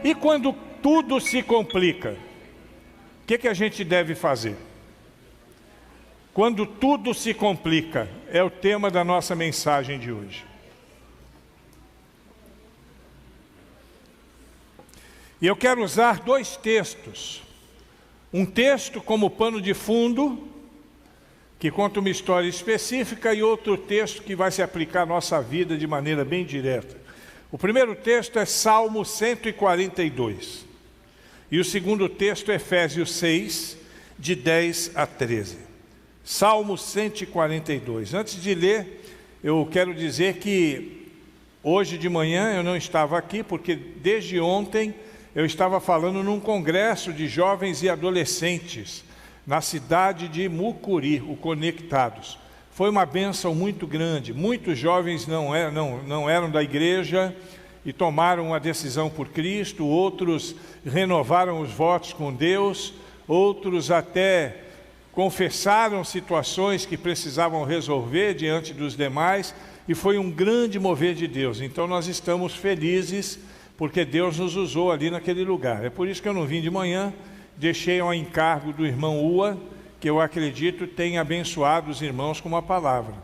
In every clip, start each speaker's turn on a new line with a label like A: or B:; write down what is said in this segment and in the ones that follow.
A: E quando tudo se complica, o que a gente deve fazer? Quando tudo se complica, é o tema da nossa mensagem de hoje. E eu quero usar dois textos. Um texto como pano de fundo, que conta uma história específica, e outro texto que vai se aplicar à nossa vida de maneira bem direta. O primeiro texto é Salmo 142. E o segundo texto é Efésios 6, de 10 a 13. Salmo 142. Antes de ler, eu quero dizer que hoje de manhã eu não estava aqui, porque desde ontem eu estava falando num congresso de jovens e adolescentes na cidade de Mucuri, o Conectados. Foi uma bênção muito grande. Muitos jovens não eram da igreja e tomaram uma decisão por Cristo, outros renovaram os votos com Deus, outros até confessaram situações que precisavam resolver diante dos demais, e foi um grande mover de Deus. Então nós estamos felizes, porque Deus nos usou ali naquele lugar. É por isso que eu não vim de manhã, deixei ao encargo do irmão Ua, que eu acredito tem abençoado os irmãos com uma palavra.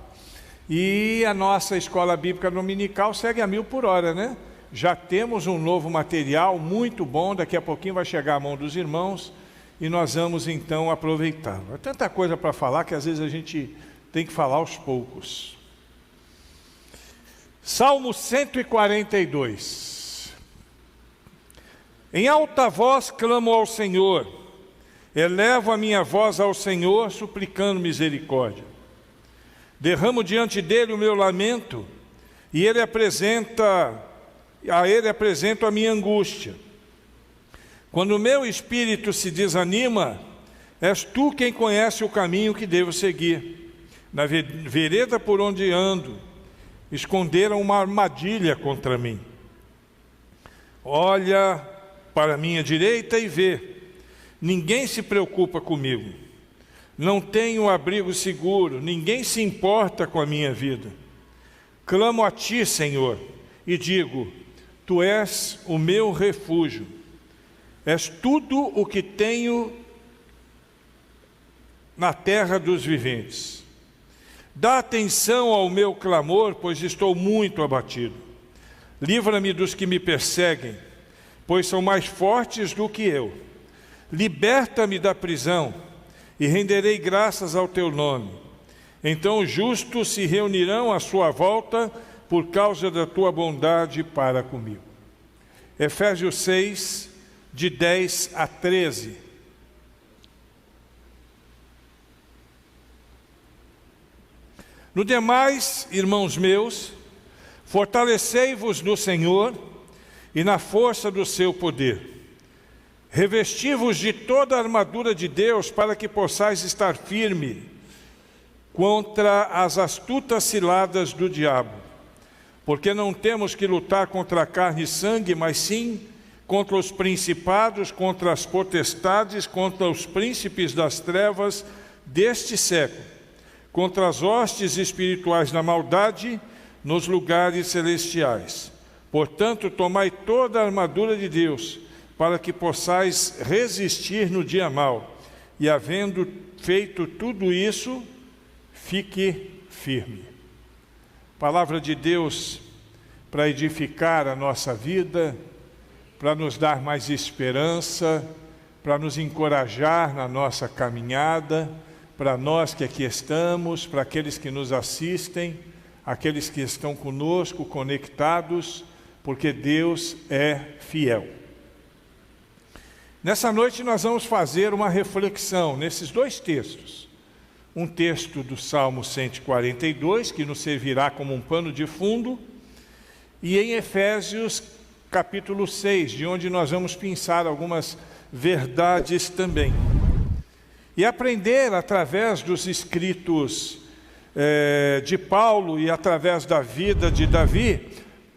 A: E a nossa escola bíblica dominical segue a 1000 por hora, né? Já temos um novo material muito bom, daqui a pouquinho vai chegar à mão dos irmãos, e nós vamos então aproveitá-lo. É tanta coisa para falar que às vezes a gente tem que falar aos poucos. Salmo 142. Em alta voz clamo ao Senhor, elevo a minha voz ao Senhor, suplicando misericórdia. Derramo diante dele o meu lamento, e a ele apresento a minha angústia. Quando o meu espírito se desanima, és tu quem conhece o caminho que devo seguir. Na vereda por onde ando, esconderam uma armadilha contra mim. Olha para a minha direita e vê, ninguém se preocupa comigo. Não tenho abrigo seguro, ninguém se importa com a minha vida. Clamo a ti, Senhor, e digo, tu és o meu refúgio. És tudo o que tenho na terra dos viventes. Dá atenção ao meu clamor, pois estou muito abatido. Livra-me dos que me perseguem, pois são mais fortes do que eu. Liberta-me da prisão, e renderei graças ao teu nome. Então os justos se reunirão à sua volta, por causa da tua bondade para comigo. Efésios 6, de 10 a 13. No demais, irmãos meus, fortalecei-vos no Senhor e na força do seu poder. Revesti-vos de toda a armadura de Deus, para que possais estar firme contra as astutas ciladas do diabo. Porque não temos que lutar contra carne e sangue, mas sim contra os principados, contra as potestades, contra os príncipes das trevas deste século, contra as hostes espirituais da maldade nos lugares celestiais. Portanto, tomai toda a armadura de Deus, para que possais resistir no dia mau, e havendo feito tudo isso, fique firme. Palavra de Deus para edificar a nossa vida, para nos dar mais esperança, para nos encorajar na nossa caminhada, para nós que aqui estamos, para aqueles que nos assistem, aqueles que estão conosco, conectados, porque Deus é fiel. Nessa noite nós vamos fazer uma reflexão nesses dois textos. Um texto do Salmo 142, que nos servirá como um pano de fundo, e em Efésios capítulo 6, de onde nós vamos pensar algumas verdades também. E aprender através dos escritos de Paulo e através da vida de Davi,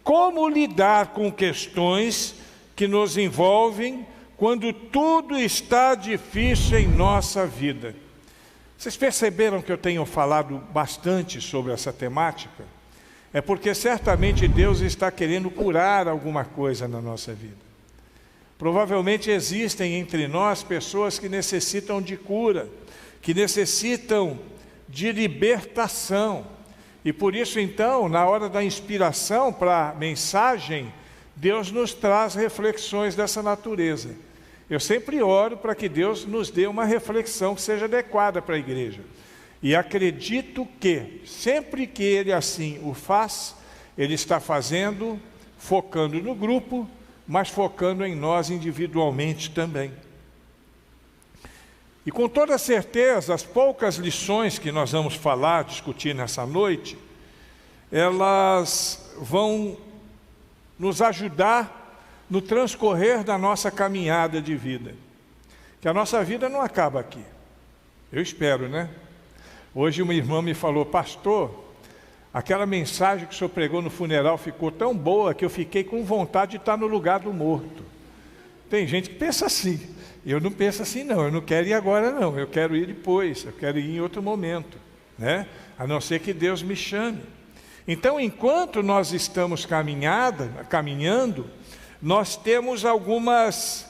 A: como lidar com questões que nos envolvem quando tudo está difícil em nossa vida. Vocês perceberam que eu tenho falado bastante sobre essa temática? É porque certamente Deus está querendo curar alguma coisa na nossa vida. Provavelmente existem entre nós pessoas que necessitam de cura, que necessitam de libertação. E por isso então, na hora da inspiração para a mensagem, Deus nos traz reflexões dessa natureza. Eu sempre oro para que Deus nos dê uma reflexão que seja adequada para a igreja. E acredito que, sempre que Ele assim o faz, Ele está fazendo, focando no grupo, mas focando em nós individualmente também. E com toda certeza, as poucas lições que nós vamos falar, discutir nessa noite, elas vão nos ajudar no transcorrer da nossa caminhada de vida. Que a nossa vida não acaba aqui. Eu espero, né? Hoje uma irmã me falou: pastor, aquela mensagem que o senhor pregou no funeral ficou tão boa que eu fiquei com vontade de estar no lugar do morto. Tem gente que pensa assim. Eu não penso assim não, eu não quero ir agora não, eu quero ir depois, eu quero ir em outro momento, né? A não ser que Deus me chame. Então, enquanto nós estamos caminhando, nós temos algumas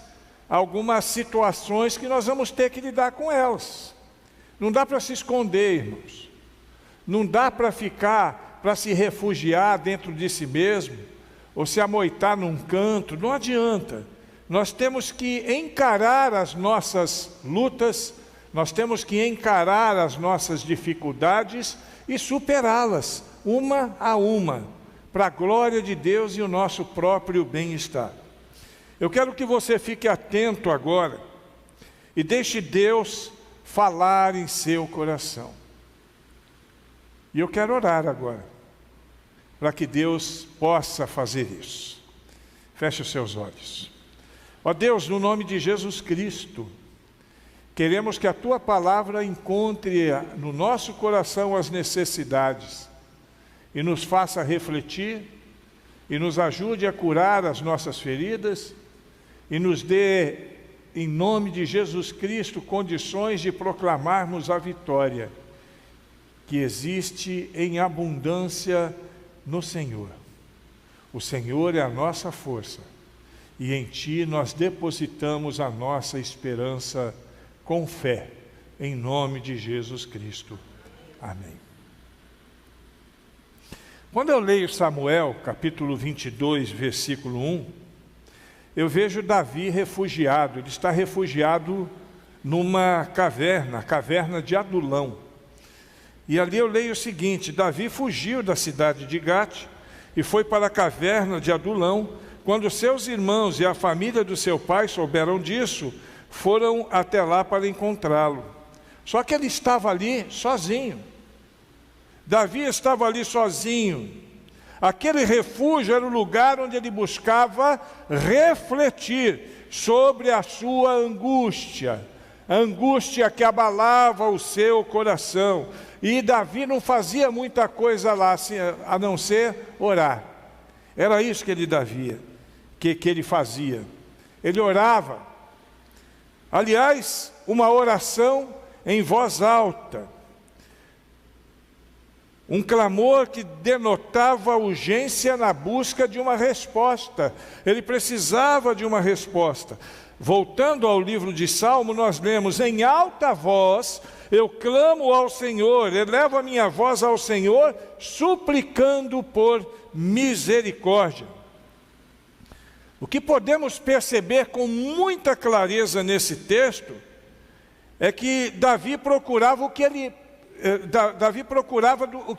A: situações que nós vamos ter que lidar com elas. Não dá para se esconder, irmãos. Não dá para se refugiar dentro de si mesmo, ou se amoitar num canto, não adianta. Nós temos que encarar as nossas lutas, nós temos que encarar as nossas dificuldades e superá-las, uma a uma, para a glória de Deus e o nosso próprio bem-estar. Eu quero que você fique atento agora e deixe Deus falar em seu coração. E eu quero orar agora, para que Deus possa fazer isso. Feche os seus olhos. Ó Deus, no nome de Jesus Cristo, queremos que a Tua palavra encontre no nosso coração as necessidades e nos faça refletir e nos ajude a curar as nossas feridas e nos dê, em nome de Jesus Cristo, condições de proclamarmos a vitória que existe em abundância no Senhor. O Senhor é a nossa força. E em Ti nós depositamos a nossa esperança com fé, em nome de Jesus Cristo. Amém. Quando eu leio Samuel, capítulo 22, versículo 1, eu vejo Davi refugiado. Ele está refugiado numa caverna, a caverna de Adulão. E ali eu leio o seguinte: Davi fugiu da cidade de Gate e foi para a caverna de Adulão. Quando seus irmãos e a família do seu pai souberam disso, foram até lá para encontrá-lo. Só que ele estava ali sozinho. Davi estava ali sozinho. Aquele refúgio era o lugar onde ele buscava refletir sobre a sua angústia. A angústia que abalava o seu coração. E Davi não fazia muita coisa lá, assim, a não ser orar. Era isso que ele fazia. Ele orava. Aliás, uma oração em voz alta. Um clamor que denotava urgência na busca de uma resposta. Ele precisava de uma resposta. Voltando ao livro de Salmo, nós lemos: em alta voz eu clamo ao Senhor, elevo a minha voz ao Senhor, suplicando por misericórdia. O que podemos perceber com muita clareza nesse texto é que Davi procurava o que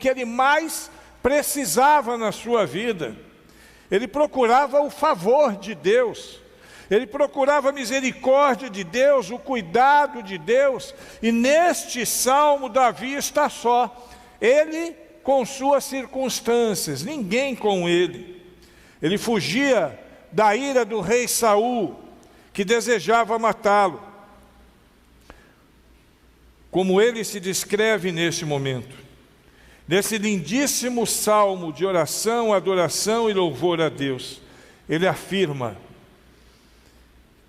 A: ele mais precisava na sua vida. Ele procurava o favor de Deus. Ele procurava a misericórdia de Deus, o cuidado de Deus. E neste salmo Davi está só. Ele com suas circunstâncias, ninguém com ele. Ele fugia da ira do rei Saul, que desejava matá-lo. Como ele se descreve neste momento, nesse lindíssimo salmo de oração, adoração e louvor a Deus, ele afirma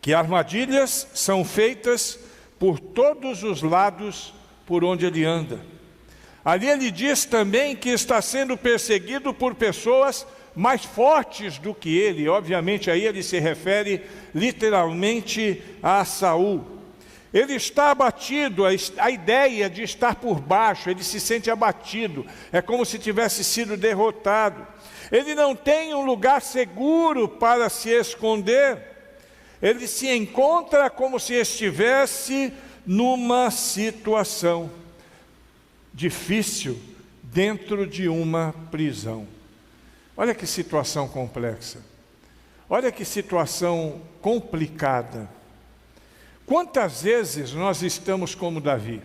A: que armadilhas são feitas por todos os lados por onde ele anda. Ali ele diz também que está sendo perseguido por pessoas mais fortes do que ele. Obviamente aí ele se refere literalmente a Saul. Ele está abatido, a ideia de estar por baixo, ele se sente abatido, é como se tivesse sido derrotado. Ele não tem um lugar seguro para se esconder, ele se encontra como se estivesse numa situação difícil, dentro de uma prisão. Olha que situação complexa, olha que situação complicada. Quantas vezes nós estamos como Davi?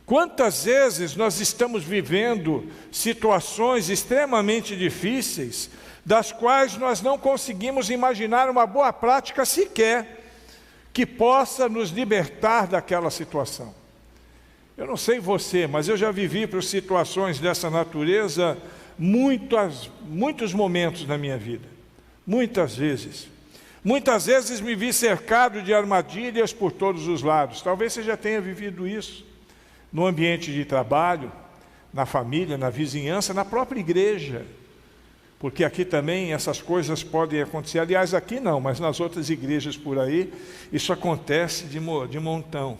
A: Quantas vezes nós estamos vivendo situações extremamente difíceis, das quais nós não conseguimos imaginar uma boa prática sequer, que possa nos libertar daquela situação. Eu não sei você, mas eu já vivi por situações dessa natureza muitos momentos na minha vida. Muitas vezes. Muitas vezes me vi cercado de armadilhas por todos os lados. Talvez você já tenha vivido isso no ambiente de trabalho, na família, na vizinhança, na própria igreja. Porque aqui também essas coisas podem acontecer. Aliás, aqui não, mas nas outras igrejas por aí, isso acontece de montão.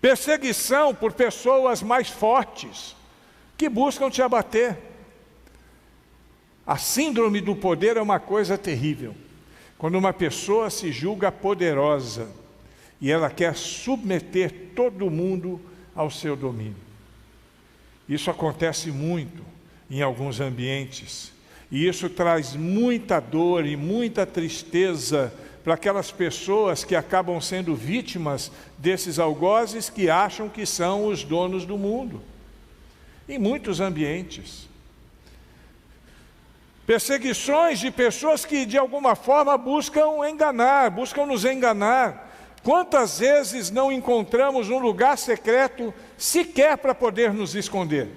A: Perseguição por pessoas mais fortes, que buscam te abater. A síndrome do poder é uma coisa terrível. Quando uma pessoa se julga poderosa e ela quer submeter todo mundo ao seu domínio. Isso acontece muito em alguns ambientes. E isso traz muita dor e muita tristeza para aquelas pessoas que acabam sendo vítimas desses algozes que acham que são os donos do mundo. Em muitos ambientes. Perseguições de pessoas que de alguma forma buscam nos enganar. Quantas vezes não encontramos um lugar secreto sequer para poder nos esconder?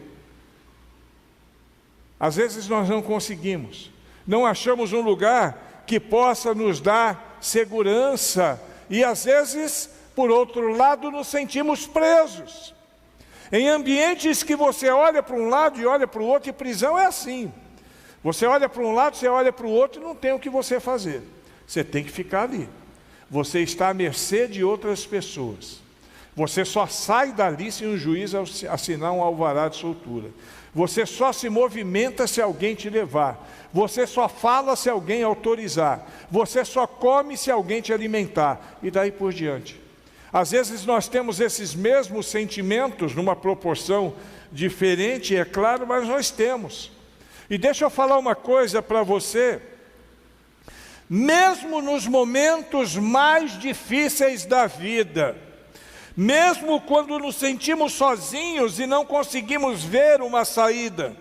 A: Às vezes nós não conseguimos, não achamos um lugar que possa nos dar segurança e às vezes, por outro lado, nos sentimos presos. Em ambientes que você olha para um lado e olha para o outro, e prisão é assim. Você olha para um lado, você olha para o outro e não tem o que você fazer. Você tem que ficar ali. Você está à mercê de outras pessoas. Você só sai dali se um juiz assinar um alvará de soltura. Você só se movimenta se alguém te levar. Você só fala se alguém autorizar. Você só come se alguém te alimentar. E daí por diante. Às vezes nós temos esses mesmos sentimentos numa proporção diferente, é claro, mas nós temos. E deixa eu falar uma coisa para você. Mesmo nos momentos mais difíceis da vida, mesmo quando nos sentimos sozinhos e não conseguimos ver uma saída,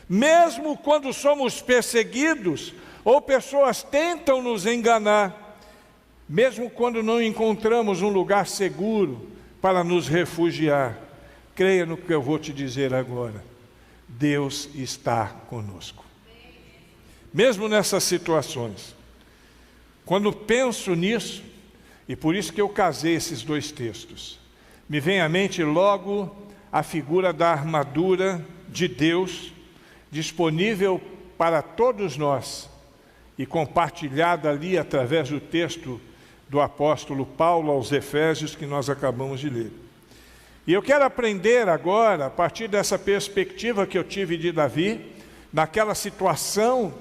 A: mesmo quando somos perseguidos ou pessoas tentam nos enganar, mesmo quando não encontramos um lugar seguro para nos refugiar, creia no que eu vou te dizer agora. Deus está conosco. Mesmo nessas situações. Quando penso nisso, e por isso que eu casei esses dois textos, me vem à mente logo a figura da armadura de Deus, disponível para todos nós, e compartilhada ali através do texto do apóstolo Paulo aos Efésios, que nós acabamos de ler. E eu quero aprender agora, a partir dessa perspectiva que eu tive de Davi, naquela situação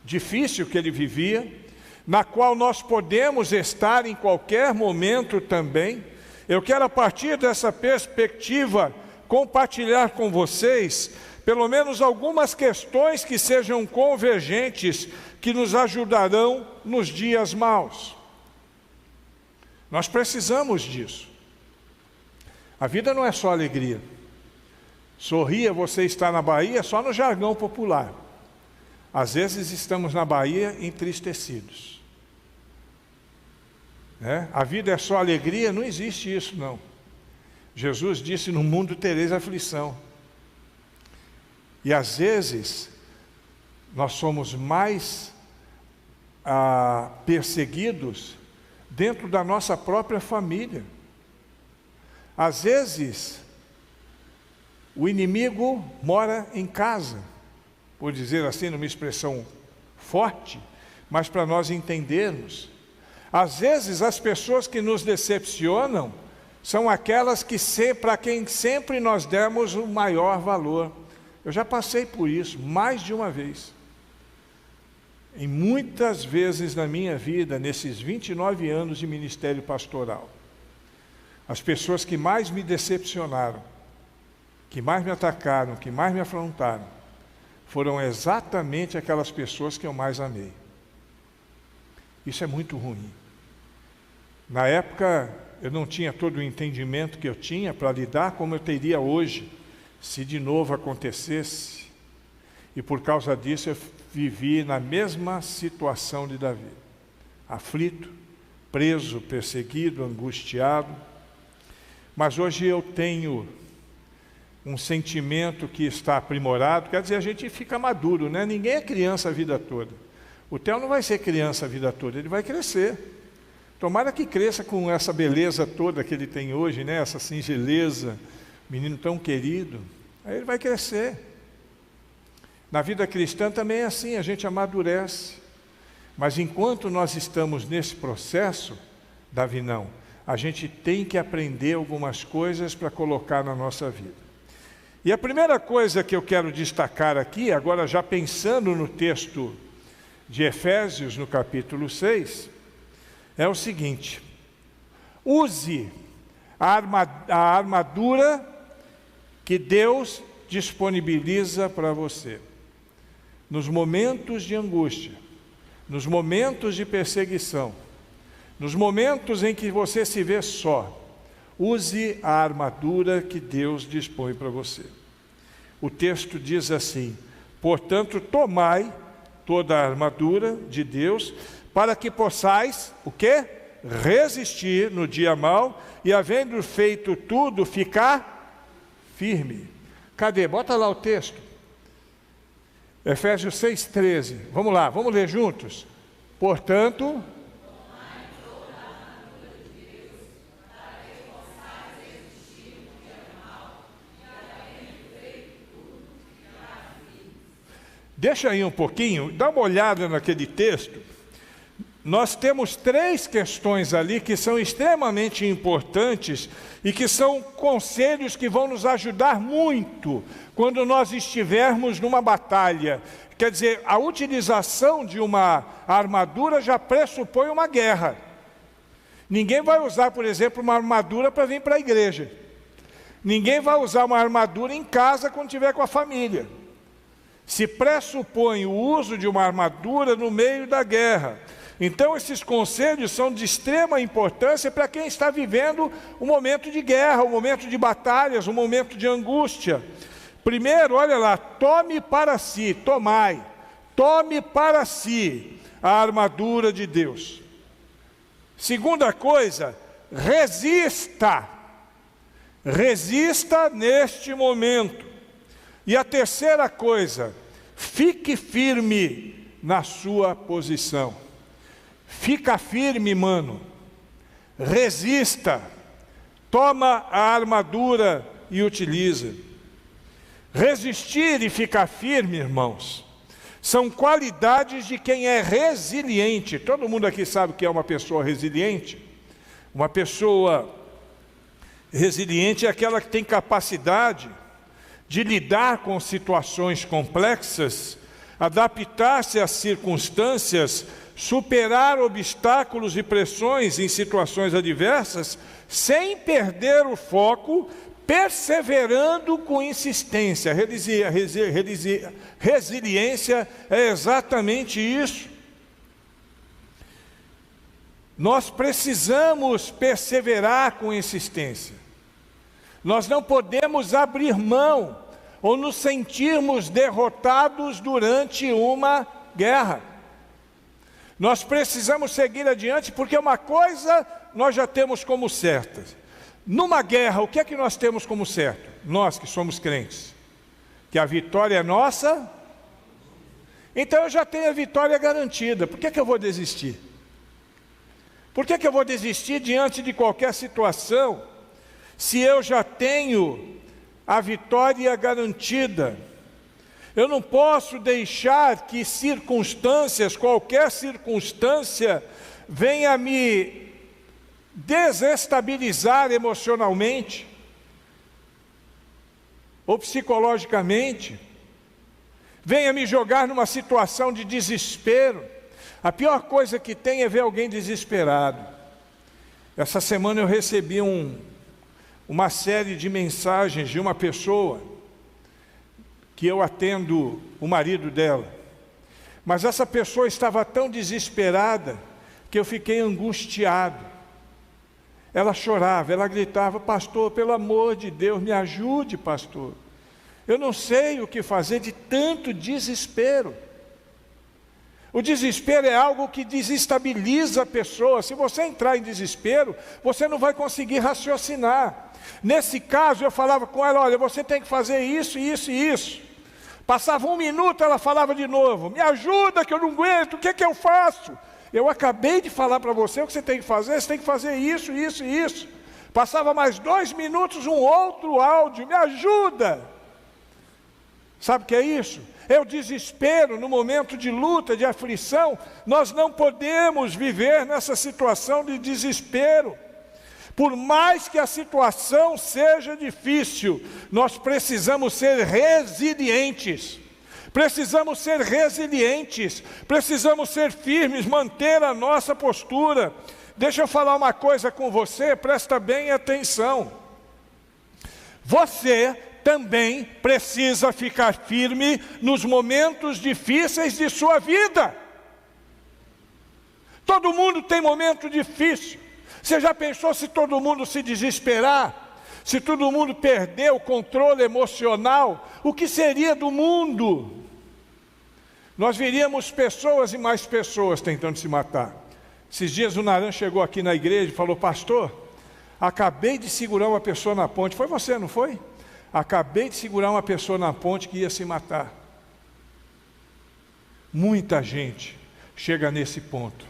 A: difícil que ele vivia, na qual nós podemos estar em qualquer momento também. Eu quero, a partir dessa perspectiva, compartilhar com vocês, pelo menos algumas questões que sejam convergentes, que nos ajudarão nos dias maus. Nós precisamos disso. A vida não é só alegria. Sorria, você está na Bahia, só no jargão popular. Às vezes estamos na Bahia entristecidos. A vida é só alegria? Não existe isso, não. Jesus disse, no mundo tereis aflição. E às vezes, nós somos mais perseguidos dentro da nossa própria família. Às vezes, o inimigo mora em casa. por dizer assim, numa expressão forte, mas para nós entendermos. Às vezes as pessoas que nos decepcionam são aquelas que para quem sempre nós demos o maior valor. Eu já passei por isso mais de uma vez. Em muitas vezes na minha vida, nesses 29 anos de ministério pastoral, as pessoas que mais me decepcionaram, que mais me atacaram, que mais me afrontaram, foram exatamente aquelas pessoas que eu mais amei. Isso é muito ruim. Na época, eu não tinha todo o entendimento que eu tinha para lidar como eu teria hoje, se de novo acontecesse. E por causa disso, eu vivi na mesma situação de Davi. Aflito, preso, perseguido, angustiado. Mas hoje eu tenho um sentimento que está aprimorado, quer dizer, a gente fica maduro, né? Ninguém é criança a vida toda. O Theo não vai ser criança a vida toda, ele vai crescer. Tomara que cresça com essa beleza toda que ele tem hoje, né? Essa singeleza, menino tão querido. Aí ele vai crescer. Na vida cristã também é assim, a gente amadurece. Mas enquanto nós estamos nesse processo, Davi não, a gente tem que aprender algumas coisas para colocar na nossa vida. E a primeira coisa que eu quero destacar aqui, agora já pensando no texto de Efésios, no capítulo 6, é o seguinte: use a armadura que Deus disponibiliza para você. Nos momentos de angústia, nos momentos de perseguição, nos momentos em que você se vê só, use a armadura que Deus dispõe para você. O texto diz assim: portanto, tomai toda a armadura de Deus, para que possais, o quê? Resistir no dia mau, e havendo feito tudo, ficar firme. Cadê? Bota lá o texto. Efésios 6,13. Vamos lá, vamos ler juntos. Portanto, deixa aí um pouquinho, dá uma olhada naquele texto. Nós temos 3 questões ali que são extremamente importantes e que são conselhos que vão nos ajudar muito quando nós estivermos numa batalha. Quer dizer, a utilização de uma armadura já pressupõe uma guerra. Ninguém vai usar, por exemplo, uma armadura para vir para a igreja. Ninguém vai usar uma armadura em casa quando estiver com a família. Se pressupõe o uso de uma armadura no meio da guerra. Então esses conselhos são de extrema importância para quem está vivendo um momento de guerra, um momento de batalhas, um momento de angústia. Primeiro, olha lá, tome para si, tomai, tome para si a armadura de Deus. Segunda coisa, resista neste momento. E a terceira coisa, fique firme na sua posição. Fica firme, mano. Resista. Toma a armadura e utiliza. Resistir e ficar firme, irmãos, são qualidades de quem é resiliente. Todo mundo aqui sabe o que é uma pessoa resiliente? Uma pessoa resiliente é aquela que tem capacidade de lidar com situações complexas, adaptar-se às circunstâncias, superar obstáculos e pressões em situações adversas, sem perder o foco, perseverando com insistência. Resiliência é exatamente isso. Nós precisamos perseverar com insistência. Nós não podemos abrir mão ou nos sentirmos derrotados durante uma guerra. Nós precisamos seguir adiante, porque uma coisa nós já temos como certa. Numa guerra, o que é que nós temos como certo? Nós que somos crentes. Que a vitória é nossa. Então eu já tenho a vitória garantida. Por que eu vou desistir? Por que eu vou desistir diante de qualquer situação, se eu já tenho a vitória garantida? Eu não posso deixar que circunstâncias, qualquer circunstância, venha me desestabilizar emocionalmente ou psicologicamente, venha me jogar numa situação de desespero. A pior coisa que tem é ver alguém desesperado. Essa semana eu recebi uma série de mensagens de uma pessoa que eu atendo o marido dela. Mas essa pessoa estava tão desesperada que eu fiquei angustiado. Ela chorava, ela gritava: pastor, pelo amor de Deus, me ajude, pastor. Eu não sei o que fazer de tanto desespero. O desespero é algo que desestabiliza a pessoa. Se você entrar em desespero, você não vai conseguir raciocinar. Nesse caso, eu falava com ela: olha, você tem que fazer isso, isso e isso. Passava 1 minuto, ela falava de novo: me ajuda que eu não aguento, o que é que eu faço? Eu acabei de falar para você o que você tem que fazer isso, isso e isso. Passava mais 2 minutos, um outro áudio: me ajuda. Sabe o que é isso? É o desespero no momento de luta, de aflição. Nós não podemos viver nessa situação de desespero. Por mais que a situação seja difícil, nós precisamos ser resilientes. Precisamos ser resilientes, precisamos ser firmes, manter a nossa postura. Deixa eu falar uma coisa com você, presta bem atenção. Você também precisa ficar firme nos momentos difíceis de sua vida. Todo mundo tem momento difícil. Você já pensou se todo mundo se desesperar? Se todo mundo perder o controle emocional, o que seria do mundo? Nós veríamos pessoas e mais pessoas tentando se matar. Esses dias o Naran chegou aqui na igreja e falou: pastor, acabei de segurar uma pessoa na ponte. Foi você, não foi? Acabei de segurar uma pessoa na ponte que ia se matar. Muita gente chega nesse ponto.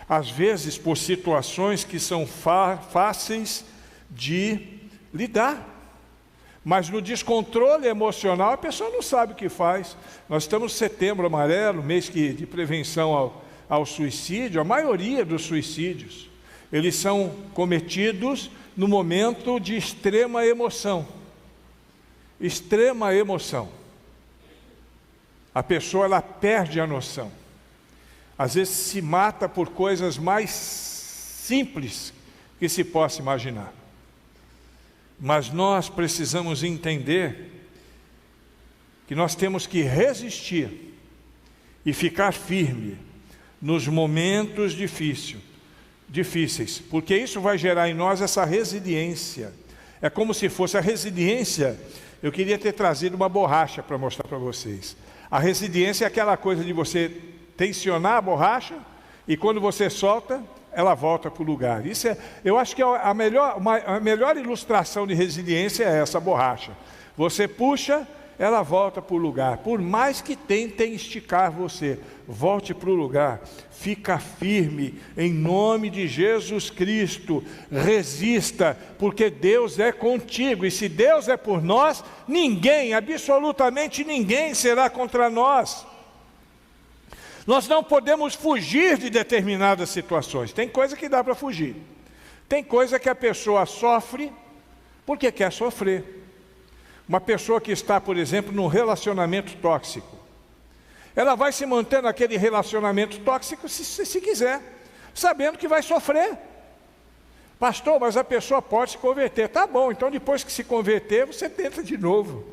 A: Às vezes por situações que são fáceis de lidar. Mas no descontrole emocional a pessoa não sabe o que faz. Nós estamos no Setembro Amarelo, mês de prevenção ao suicídio. A maioria dos suicídios, eles são cometidos no momento de extrema emoção. Extrema emoção. A pessoa, ela perde a noção. Às vezes se mata por coisas mais simples que se possa imaginar. Mas nós precisamos entender que nós temos que resistir e ficar firme nos momentos difíceis, porque isso vai gerar em nós essa resiliência. É como se fosse a resiliência. Eu queria ter trazido uma borracha para mostrar para vocês. A resiliência é aquela coisa de você tensionar a borracha e quando você solta, ela volta para o lugar. Isso é, eu acho que a melhor ilustração de resiliência é essa borracha. Você puxa, ela volta para o lugar. Por mais que tentem esticar você, volte para o lugar. Fica firme, em nome de Jesus Cristo. Resista, porque Deus é contigo. E se Deus é por nós, ninguém, absolutamente ninguém será contra nós. Nós não podemos fugir de determinadas situações. Tem coisa que dá para fugir. Tem coisa que a pessoa sofre porque quer sofrer. Uma pessoa que está, por exemplo, num relacionamento tóxico, ela vai se manter naquele relacionamento tóxico se quiser, sabendo que vai sofrer. Pastor, mas a pessoa pode se converter. Tá bom, então depois que se converter, você tenta de novo.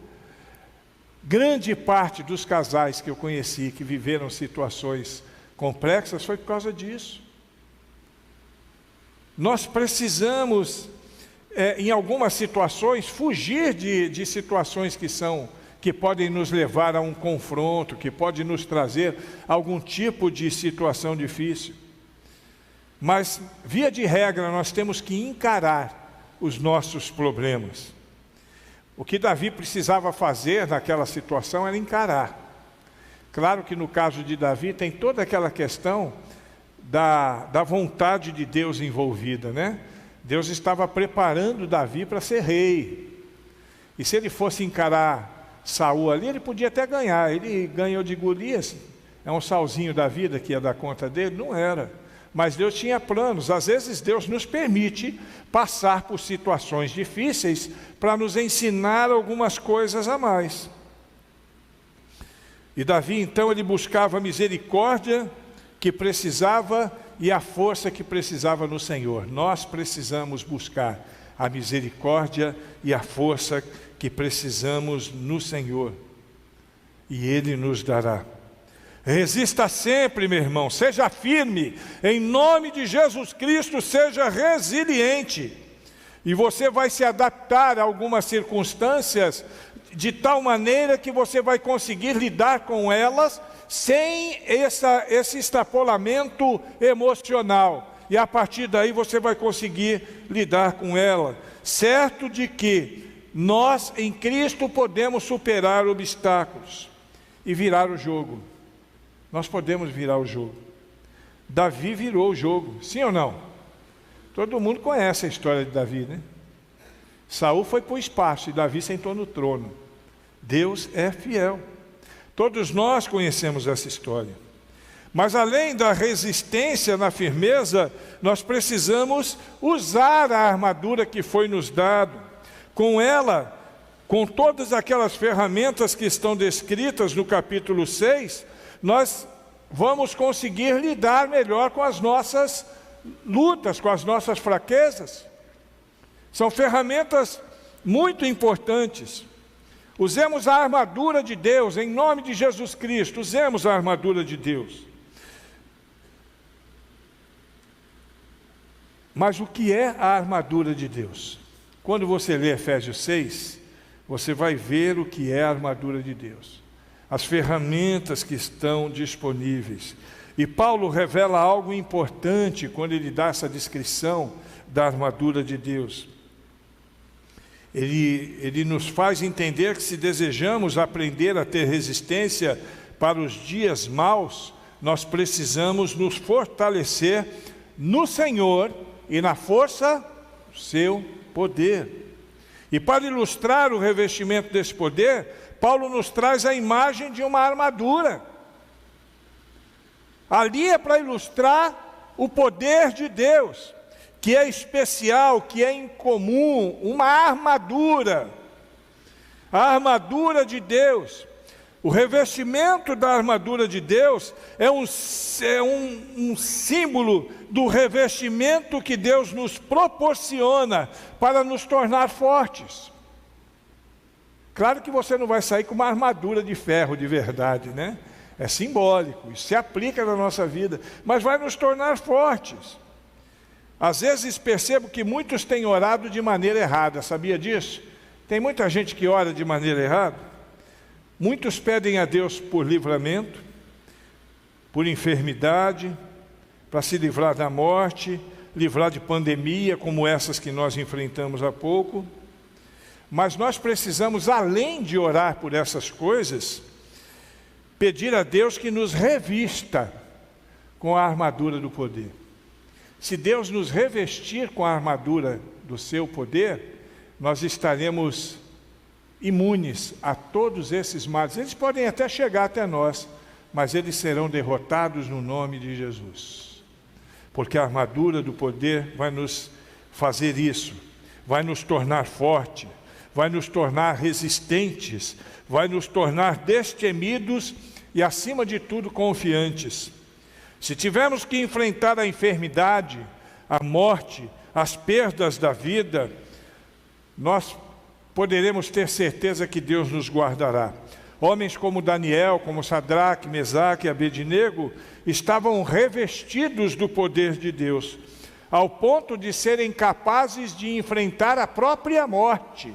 A: Grande parte dos casais que eu conheci que viveram situações complexas foi por causa disso. Nós precisamos, em algumas situações, fugir de situações que podem nos levar a um confronto, que podem nos trazer algum tipo de situação difícil. Mas, via de regra, nós temos que encarar os nossos problemas. O que Davi precisava fazer naquela situação era encarar. Claro que no caso de Davi tem toda aquela questão da vontade de Deus envolvida, né? Deus estava preparando Davi para ser rei. E se ele fosse encarar Saul ali, ele podia até ganhar. Ele ganhou de Golias, é um salzinho da vida que ia dar conta dele? Não era. Mas Deus tinha planos. Às vezes Deus nos permite passar por situações difíceis para nos ensinar algumas coisas a mais. E Davi, então, ele buscava a misericórdia que precisava e a força que precisava no Senhor. Nós precisamos buscar a misericórdia e a força que precisamos no Senhor. E Ele nos dará. Resista sempre, meu irmão, seja firme, em nome de Jesus Cristo, seja resiliente. E você vai se adaptar a algumas circunstâncias de tal maneira que você vai conseguir lidar com elas sem esse extrapolamento emocional. E a partir daí você vai conseguir lidar com ela, certo de que nós em Cristo podemos superar obstáculos e virar o jogo. Nós podemos virar o jogo. Davi virou o jogo, sim ou não? Todo mundo conhece a história de Davi, né? Saul foi para o espaço e Davi sentou no trono. Deus é fiel. Todos nós conhecemos essa história. Mas além da resistência na firmeza, nós precisamos usar a armadura que foi nos dado. Com ela, com todas aquelas ferramentas que estão descritas no capítulo 6, nós vamos conseguir lidar melhor com as nossas lutas, com as nossas fraquezas. São ferramentas muito importantes. Usemos a armadura de Deus, em nome de Jesus Cristo, usemos a armadura de Deus. Mas o que é a armadura de Deus? Quando você lê Efésios 6, você vai ver o que é a armadura de Deus. As ferramentas que estão disponíveis. E Paulo revela algo importante quando ele dá essa descrição da armadura de Deus. Ele nos faz entender que se desejamos aprender a ter resistência para os dias maus, nós precisamos nos fortalecer no Senhor e na força do seu poder. E para ilustrar o revestimento desse poder, Paulo nos traz a imagem de uma armadura. Ali é para ilustrar o poder de Deus, que é especial, que é incomum, uma armadura. A armadura de Deus. O revestimento da armadura de Deus é um símbolo do revestimento que Deus nos proporciona para nos tornar fortes. Claro que você não vai sair com uma armadura de ferro de verdade, né? É simbólico, isso se aplica na nossa vida, mas vai nos tornar fortes. Às vezes percebo que muitos têm orado de maneira errada, sabia disso? Tem muita gente que ora de maneira errada. Muitos pedem a Deus por livramento, por enfermidade, para se livrar da morte, livrar de pandemia como essas que nós enfrentamos há pouco. Mas nós precisamos, além de orar por essas coisas, pedir a Deus que nos revista com a armadura do poder. Se Deus nos revestir com a armadura do seu poder, nós estaremos imunes a todos esses males. Eles podem até chegar até nós, mas eles serão derrotados no nome de Jesus. Porque a armadura do poder vai nos fazer isso, vai nos tornar forte, vai nos tornar resistentes, vai nos tornar destemidos e, acima de tudo, confiantes. Se tivermos que enfrentar a enfermidade, a morte, as perdas da vida, nós poderemos ter certeza que Deus nos guardará. Homens como Daniel, como Sadraque, Mesaque e Abednego, estavam revestidos do poder de Deus, ao ponto de serem capazes de enfrentar a própria morte.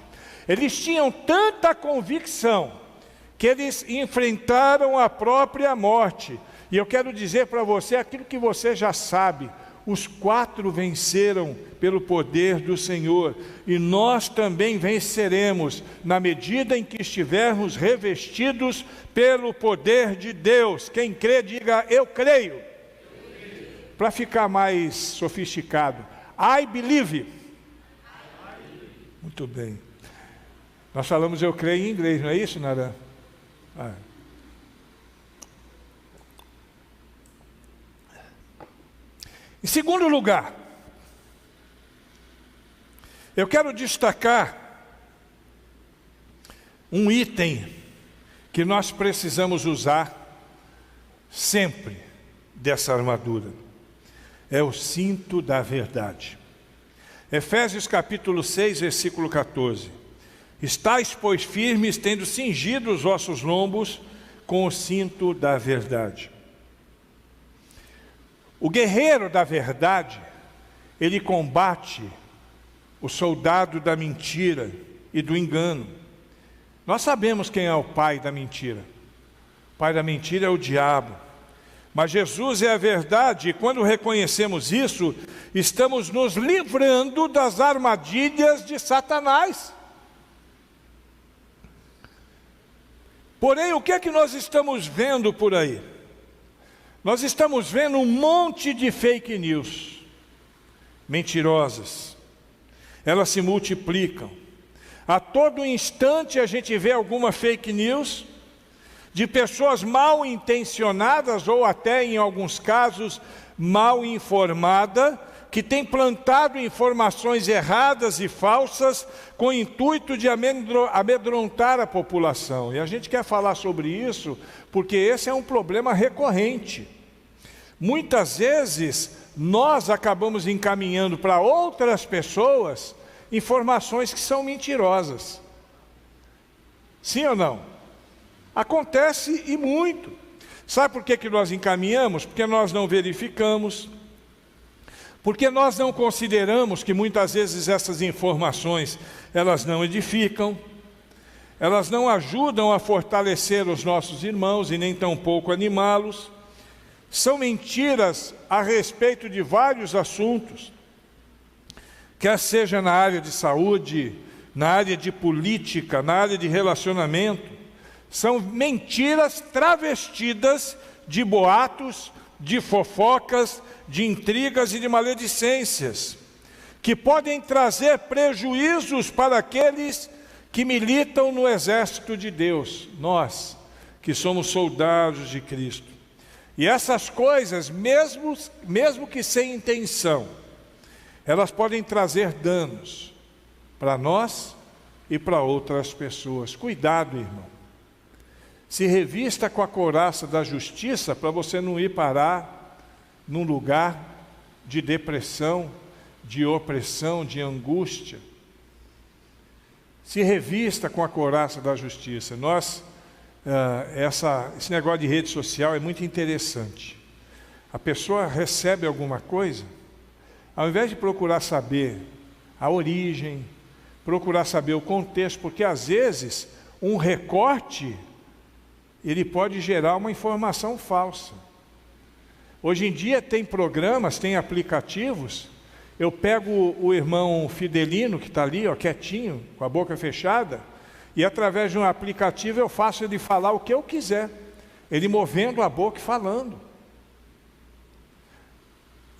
A: Eles tinham tanta convicção que eles enfrentaram a própria morte. E eu quero dizer para você aquilo que você já sabe: os 4 venceram pelo poder do Senhor, e nós também venceremos na medida em que estivermos revestidos pelo poder de Deus. Quem crê, diga: eu creio. Para ficar mais sofisticado, I believe. Muito bem. Nós falamos eu creio em inglês, não é isso, Naran? Em segundo lugar, eu quero destacar um item que nós precisamos usar sempre dessa armadura. É o cinto da verdade. Efésios capítulo 6, versículo 14. Estais, pois, firmes, tendo cingido os vossos lombos com o cinto da verdade. O guerreiro da verdade, ele combate o soldado da mentira e do engano. Nós sabemos quem é o pai da mentira. O pai da mentira é o diabo. Mas Jesus é a verdade, e quando reconhecemos isso, estamos nos livrando das armadilhas de Satanás. Porém, o que é que nós estamos vendo por aí? Nós estamos vendo um monte de fake news, mentirosas. Elas se multiplicam. A todo instante a gente vê alguma fake news de pessoas mal intencionadas ou até em alguns casos mal informadas, que têm plantado informações erradas e falsas com o intuito de amedrontar a população. E a gente quer falar sobre isso porque esse é um problema recorrente. Muitas vezes nós acabamos encaminhando para outras pessoas informações que são mentirosas. Sim ou não? Acontece e muito. Sabe por que nós encaminhamos? Porque nós não verificamos, porque nós não consideramos que muitas vezes essas informações, elas não edificam, elas não ajudam a fortalecer os nossos irmãos e nem tampouco animá-los. São mentiras a respeito de vários assuntos, quer seja na área de saúde, na área de política, na área de relacionamento. São mentiras travestidas de boatos, de fofocas, de intrigas e de maledicências, que podem trazer prejuízos para aqueles que militam no exército de Deus, nós, que somos soldados de Cristo. E essas coisas, mesmo que sem intenção, elas podem trazer danos para nós e para outras pessoas. Cuidado, irmão. Se revista com a couraça da justiça para você não ir parar num lugar de depressão, de opressão, de angústia. Se revista com a couraça da justiça. Esse negócio de rede social é muito interessante. A pessoa recebe alguma coisa, ao invés de procurar saber a origem, procurar saber o contexto, porque às vezes um recorte, ele pode gerar uma informação falsa. Hoje em dia tem programas, tem aplicativos. Eu pego o irmão Fidelino, que está ali, ó, quietinho, com a boca fechada, e através de um aplicativo eu faço ele falar o que eu quiser, ele movendo a boca e falando.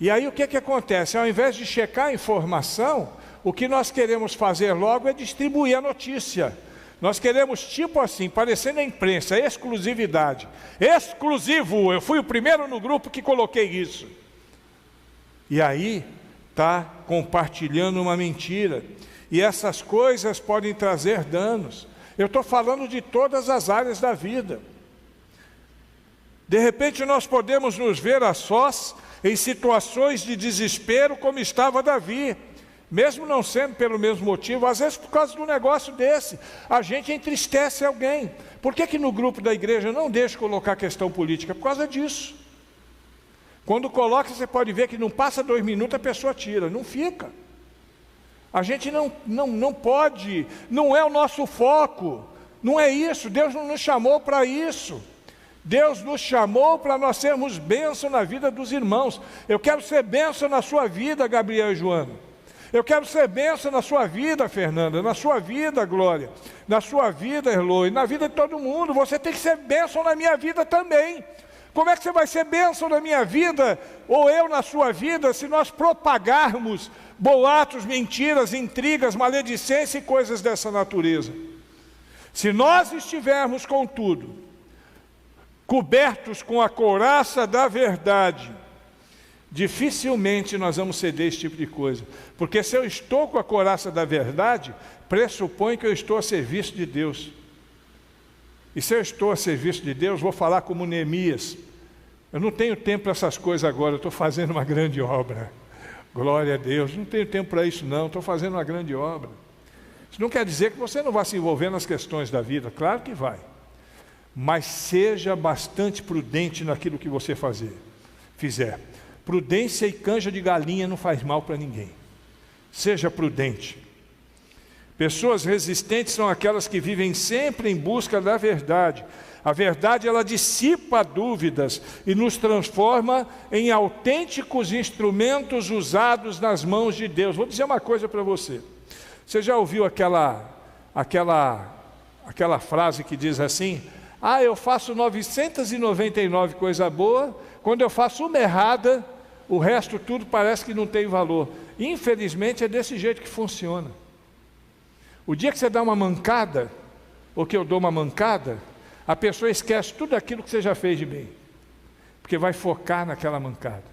A: E aí o que acontece? Ao invés de checar a informação, o que nós queremos fazer logo é distribuir a notícia. Nós queremos, tipo assim, parecendo a imprensa, exclusividade. Exclusivo, eu fui o primeiro no grupo que coloquei isso. E aí está compartilhando uma mentira. E essas coisas podem trazer danos. Eu estou falando de todas as áreas da vida. De repente nós podemos nos ver a sós em situações de desespero como estava Davi. Mesmo não sendo pelo mesmo motivo, às vezes por causa de um negócio desse, a gente entristece alguém. Por que no grupo da igreja não deixa colocar questão política? Por causa disso. Quando coloca, você pode ver que não passa 2 minutos, a pessoa tira, não fica. A gente não pode, não é o nosso foco, não é isso, Deus não nos chamou para isso. Deus nos chamou para nós sermos bênção na vida dos irmãos. Eu quero ser bênção na sua vida, Gabriel e Joana. Eu quero ser bênção na sua vida, Fernanda, na sua vida, Glória, na sua vida, Erloi, na vida de todo mundo. Você tem que ser bênção na minha vida também. Como é que você vai ser bênção na minha vida, ou eu na sua vida, se nós propagarmos boatos, mentiras, intrigas, maledicência e coisas dessa natureza? Se nós estivermos, contudo, cobertos com a couraça da verdade, dificilmente nós vamos ceder esse tipo de coisa. Porque se eu estou com a couraça da verdade, pressupõe que eu estou a serviço de Deus. E se eu estou a serviço de Deus, vou falar como Neemias. Eu não tenho tempo para essas coisas agora, eu estou fazendo uma grande obra. Glória a Deus, não tenho tempo para isso não, estou fazendo uma grande obra. Isso não quer dizer que você não vai se envolver nas questões da vida, claro que vai. Mas seja bastante prudente naquilo que você fizer. Prudência e canja de galinha não faz mal para ninguém. Seja prudente. Pessoas resistentes são aquelas que vivem sempre em busca da verdade. A verdade, ela dissipa dúvidas e nos transforma em autênticos instrumentos usados nas mãos de Deus. Vou dizer uma coisa para você. Você já ouviu aquela frase que diz assim: eu faço 999 coisa boa, quando eu faço uma errada, o resto tudo parece que não tem valor. Infelizmente é desse jeito que funciona. O dia que você dá uma mancada, ou que eu dou uma mancada, a pessoa esquece tudo aquilo que você já fez de bem, porque vai focar naquela mancada.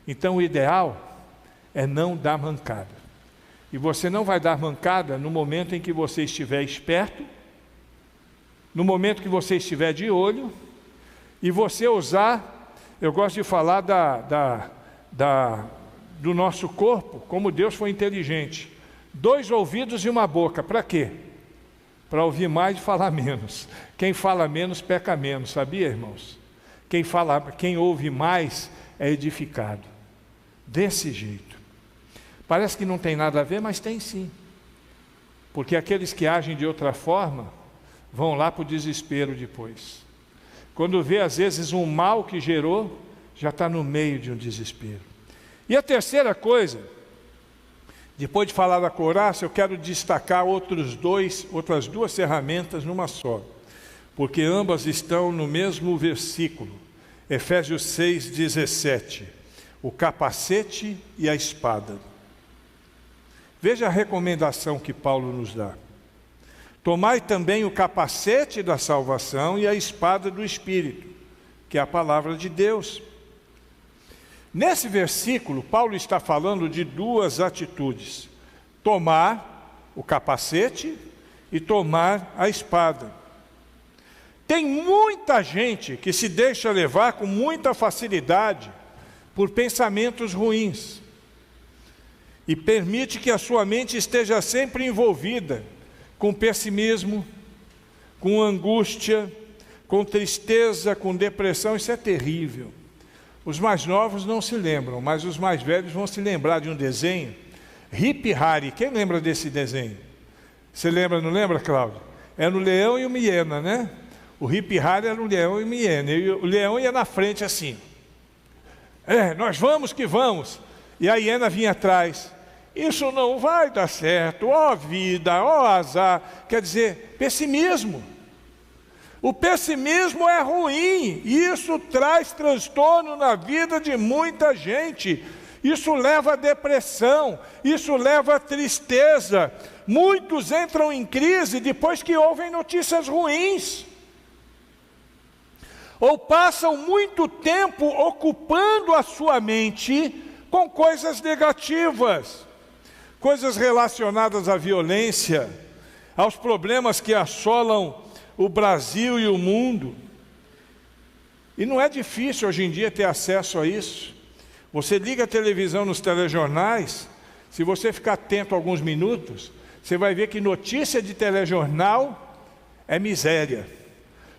A: Então o ideal é não dar mancada. E você não vai dar mancada no momento em que você estiver esperto, no momento que você estiver de olho, e você usar, eu gosto de falar do nosso corpo, como Deus foi inteligente. 2 ouvidos e uma boca, para quê? Para ouvir mais e falar menos. Quem fala menos, peca menos, sabia, irmãos? Quem ouve mais é edificado. Desse jeito. Parece que não tem nada a ver, mas tem sim. Porque aqueles que agem de outra forma, vão lá para o desespero depois. Quando vê, às vezes, um mal que gerou, já está no meio de um desespero. E a terceira coisa, depois de falar da couraça, eu quero destacar outras 2 ferramentas numa só, porque ambas estão no mesmo versículo, Efésios 6:17, o capacete e a espada. Veja a recomendação que Paulo nos dá. Tomai também o capacete da salvação e a espada do Espírito, que é a palavra de Deus. Nesse versículo, Paulo está falando de 2 atitudes: tomar o capacete e tomar a espada. Tem muita gente que se deixa levar com muita facilidade por pensamentos ruins e permite que a sua mente esteja sempre envolvida com pessimismo, com angústia, com tristeza, com depressão. Isso é terrível. Os mais novos não se lembram, mas os mais velhos vão se lembrar de um desenho, Hip Hari. Quem lembra desse desenho? Você lembra, não lembra, Cláudio? Era o leão e o hiena, né? O Hip Hari era o leão e o hiena, e o leão ia na frente assim. Nós vamos que vamos. E a hiena vinha atrás. Isso não vai dar certo, ó vida, ó azar. Quer dizer, pessimismo. O pessimismo é ruim, e isso traz transtorno na vida de muita gente. Isso leva à depressão, isso leva à tristeza. Muitos entram em crise depois que ouvem notícias ruins, ou passam muito tempo ocupando a sua mente com coisas negativas, coisas relacionadas à violência, aos problemas que assolam o Brasil e o mundo. E não é difícil hoje em dia ter acesso a isso. Você liga a televisão nos telejornais, se você ficar atento alguns minutos, você vai ver que notícia de telejornal é miséria.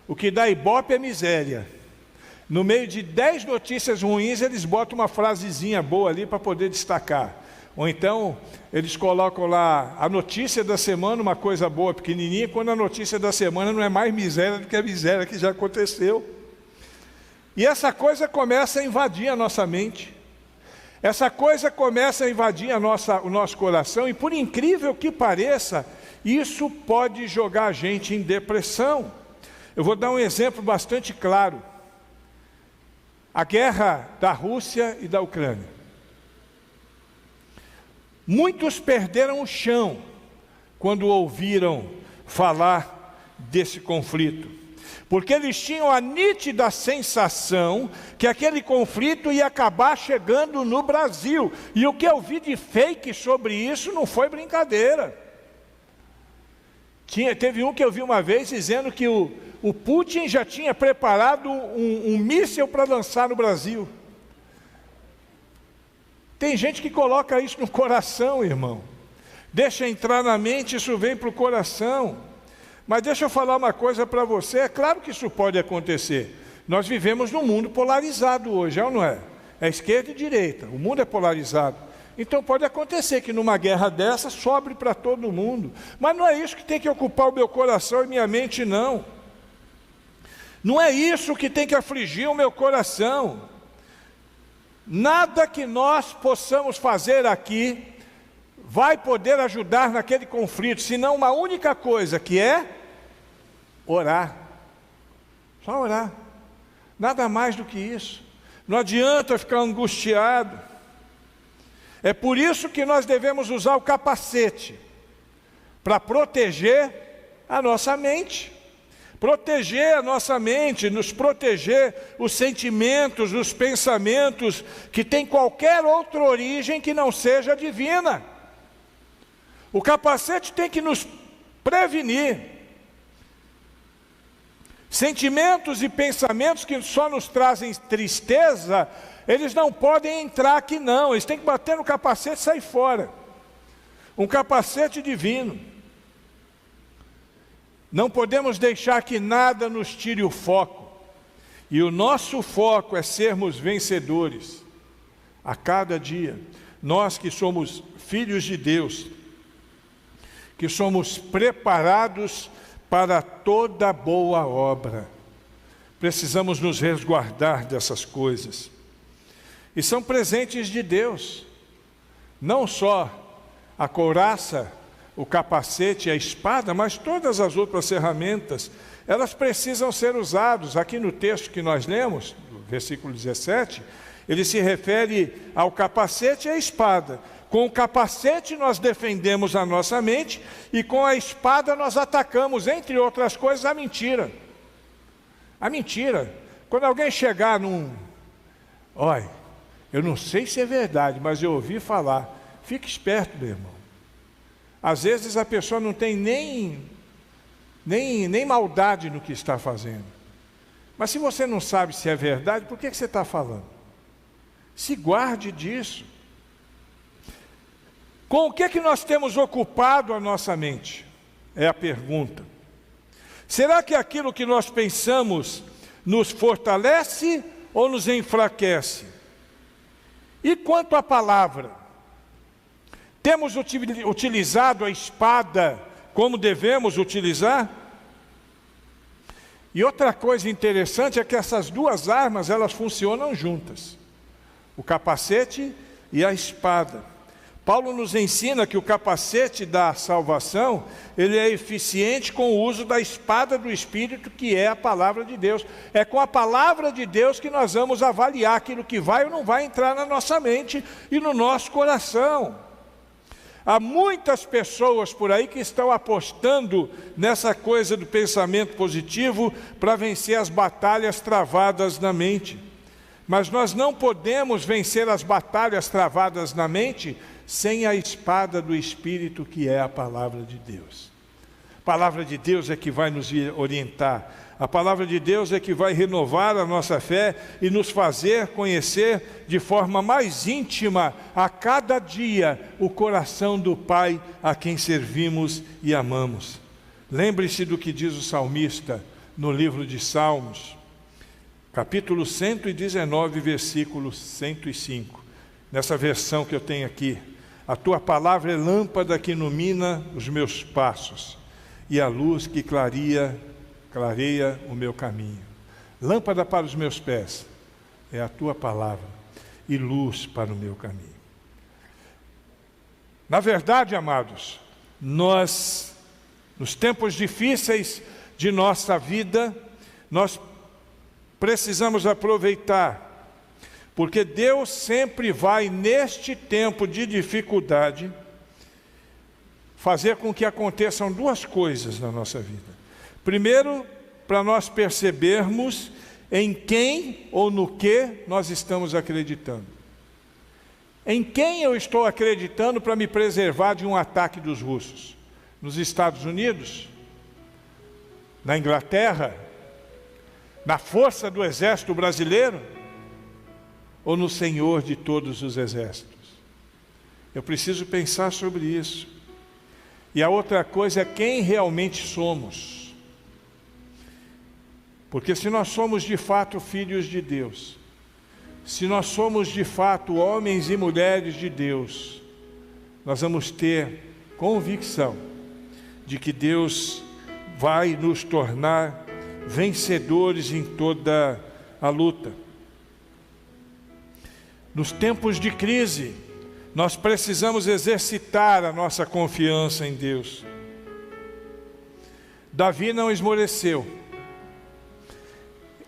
A: O que dá ibope é miséria. No meio de 10 notícias ruins, eles botam uma frasezinha boa ali para poder destacar. Ou então, eles colocam lá a notícia da semana, uma coisa boa, pequenininha, quando a notícia da semana não é mais miséria do que a miséria que já aconteceu. E essa coisa começa a invadir a nossa mente. Essa coisa começa a invadir o nosso coração, e por incrível que pareça, isso pode jogar a gente em depressão. Eu vou dar um exemplo bastante claro. A guerra da Rússia e da Ucrânia. Muitos perderam o chão quando ouviram falar desse conflito, porque eles tinham a nítida sensação que aquele conflito ia acabar chegando no Brasil. E o que eu vi de fake sobre isso não foi brincadeira. Teve um que eu vi uma vez dizendo que o Putin já tinha preparado um míssil para lançar no Brasil. Tem gente que coloca isso no coração, irmão. Deixa entrar na mente, isso vem para o coração. Mas deixa eu falar uma coisa para você, é claro que isso pode acontecer. Nós vivemos num mundo polarizado hoje, é ou não é? É esquerda e direita, o mundo é polarizado. Então pode acontecer que numa guerra dessa sobre para todo mundo. Mas não é isso que tem que ocupar o meu coração e minha mente, não. Não é isso que tem que afligir o meu coração. Nada que nós possamos fazer aqui vai poder ajudar naquele conflito, senão uma única coisa, que é orar. Só orar. Nada mais do que isso. Não adianta ficar angustiado. É por isso que nós devemos usar o capacete, para proteger a nossa mente. Proteger a nossa mente, nos proteger os sentimentos, os pensamentos que têm qualquer outra origem que não seja divina. O capacete tem que nos prevenir. Sentimentos e pensamentos que só nos trazem tristeza, eles não podem entrar aqui não, eles têm que bater no capacete e sair fora. Um capacete divino. Não podemos deixar que nada nos tire o foco. E o nosso foco é sermos vencedores. A cada dia, nós que somos filhos de Deus, que somos preparados para toda boa obra, precisamos nos resguardar dessas coisas. E são presentes de Deus, não só a couraça, o capacete e a espada, mas todas as outras ferramentas, elas precisam ser usadas. Aqui no texto que nós lemos, no versículo 17, ele se refere ao capacete e à espada. Com o capacete nós defendemos a nossa mente e com a espada nós atacamos, entre outras coisas, a mentira. A mentira. Quando alguém chegar olha, eu não sei se é verdade, mas eu ouvi falar. Fique esperto, meu irmão. Às vezes a pessoa não tem nem maldade no que está fazendo. Mas se você não sabe se é verdade, por que você está falando? Se guarde disso. Com o que nós temos ocupado a nossa mente? É a pergunta. Será que aquilo que nós pensamos nos fortalece ou nos enfraquece? E quanto à palavra? Temos utilizado a espada como devemos utilizar? E outra coisa interessante é que essas duas armas, elas funcionam juntas. O capacete e a espada. Paulo nos ensina que o capacete da salvação, ele é eficiente com o uso da espada do Espírito, que é a palavra de Deus. É com a palavra de Deus que nós vamos avaliar aquilo que vai ou não vai entrar na nossa mente e no nosso coração. Há muitas pessoas por aí que estão apostando nessa coisa do pensamento positivo para vencer as batalhas travadas na mente. Mas nós não podemos vencer as batalhas travadas na mente sem a espada do Espírito, que é a palavra de Deus. A palavra de Deus é que vai nos orientar. A palavra de Deus é que vai renovar a nossa fé e nos fazer conhecer de forma mais íntima, a cada dia, o coração do Pai a quem servimos e amamos. Lembre-se do que diz o salmista no livro de Salmos, capítulo 119, versículo 105. Nessa versão que eu tenho aqui: a tua palavra é lâmpada que ilumina os meus passos e a luz que clareia o meu caminho. Lâmpada para os meus pés é a tua palavra e luz para o meu caminho. Na verdade, amados, nós, nos tempos difíceis de nossa vida, nós precisamos aproveitar, porque Deus sempre vai, neste tempo de dificuldade, fazer com que aconteçam duas coisas na nossa vida. Primeiro, para nós percebermos em quem ou no que nós estamos acreditando. Em quem eu estou acreditando para me preservar de um ataque dos russos? Nos Estados Unidos? Na Inglaterra? Na força do exército brasileiro? Ou no Senhor de todos os exércitos? Eu preciso pensar sobre isso. E a outra coisa é quem realmente somos. Porque se nós somos de fato filhos de Deus, se nós somos de fato homens e mulheres de Deus, nós vamos ter convicção de que Deus vai nos tornar vencedores em toda a luta. Nos tempos de crise, nós precisamos exercitar a nossa confiança em Deus. Davi não esmoreceu.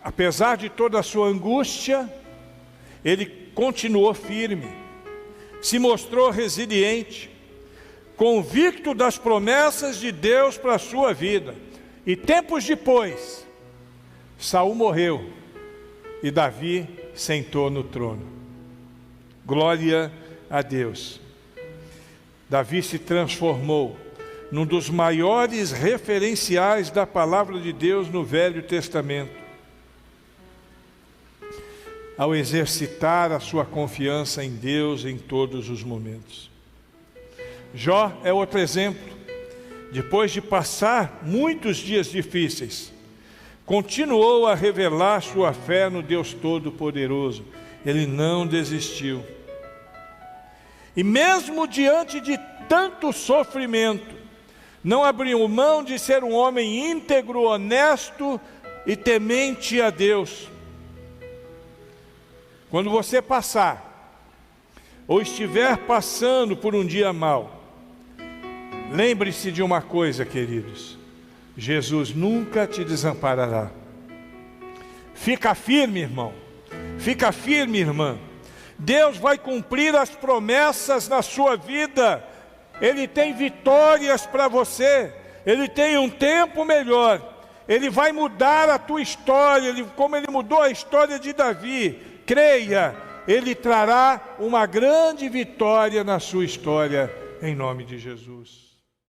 A: Apesar de toda a sua angústia, ele continuou firme, se mostrou resiliente, convicto das promessas de Deus para a sua vida. E tempos depois, Saul morreu e Davi sentou no trono. Glória a Deus. Davi se transformou num dos maiores referenciais da palavra de Deus no Velho Testamento, ao exercitar a sua confiança em Deus em todos os momentos. Jó é outro exemplo. Depois de passar muitos dias difíceis, continuou a revelar sua fé no Deus Todo-Poderoso. Ele não desistiu. E mesmo diante de tanto sofrimento, não abriu mão de ser um homem íntegro, honesto e temente a Deus. Quando você passar, ou estiver passando por um dia mau, lembre-se de uma coisa, queridos: Jesus nunca te desamparará. Fica firme, irmão. Fica firme, irmã. Deus vai cumprir as promessas na sua vida. Ele tem vitórias para você. Ele tem um tempo melhor. Ele vai mudar a tua história, como Ele mudou a história de Davi. Creia, Ele trará uma grande vitória na sua história, em nome de Jesus.